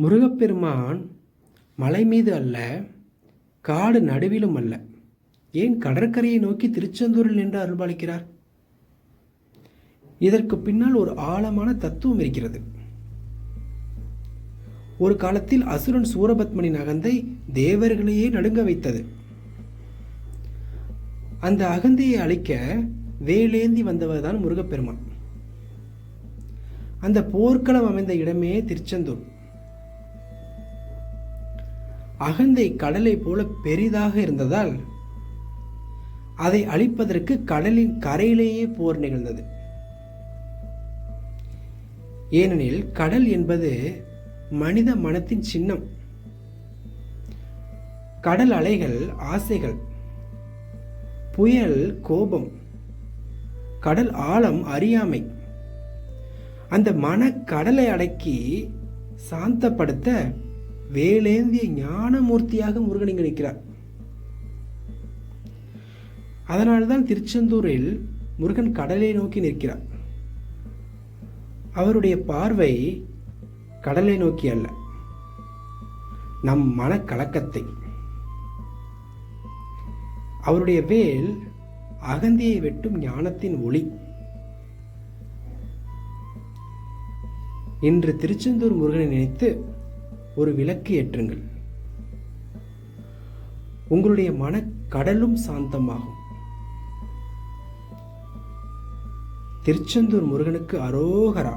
முருகப்பெருமான் மலை மீது அல்ல, காடு நடுவிலும் அல்ல, ஏன் கடற்கரையை நோக்கி திருச்செந்தூரில் நின்று அருள்பாலிக்கிறார்? இதற்கு பின்னால் ஒரு ஆழமான தத்துவம் இருக்கிறது. ஒரு காலத்தில் அசுரன் சூரபத்மனின் அகந்தை தேவர்களையே நடுங்க வைத்தது. அந்த அகந்தையை அழிக்க வேலேந்தி வந்தவர் தான் முருகப்பெருமான். அந்த போர்க்களம் அமைந்த இடமே திருச்செந்தூர். அகந்தை கடலை போல பெரிதாக இருந்ததால் அதை அழிப்பதற்கு கடலின் கரையிலேயே போர் நிகழ்ந்தது. ஏனெனில் கடல் என்பது மனித மனத்தின் சின்னம். கடல் அலைகள் ஆசைகள், புயல் கோபம், கடல் ஆழம் அறியாமை. அந்த கடலை அடக்கி சாந்தப்படுத்த வேலேந்திய ஞானமூர்த்தியாக முருகன் இங்கு நிற்கிறார். அதனால்தான் திருச்செந்தூரில் முருகன் கடலை நோக்கி நிற்கிறார். அவருடைய பார்வை கடலை நோக்கி அல்ல, நம் மனக்கலக்கத்தை. அவருடைய வேல் அகந்தியை வெட்டும் ஞானத்தின் ஒளி. இன்று திருச்செந்தூர் முருகனை நினைத்து ஒரு விளக்கு ஏற்றுங்கள். உங்களுடைய மனக்கடலும் சாந்தமாகும். திருச்செந்தூர் முருகனுக்கு அரோகரா.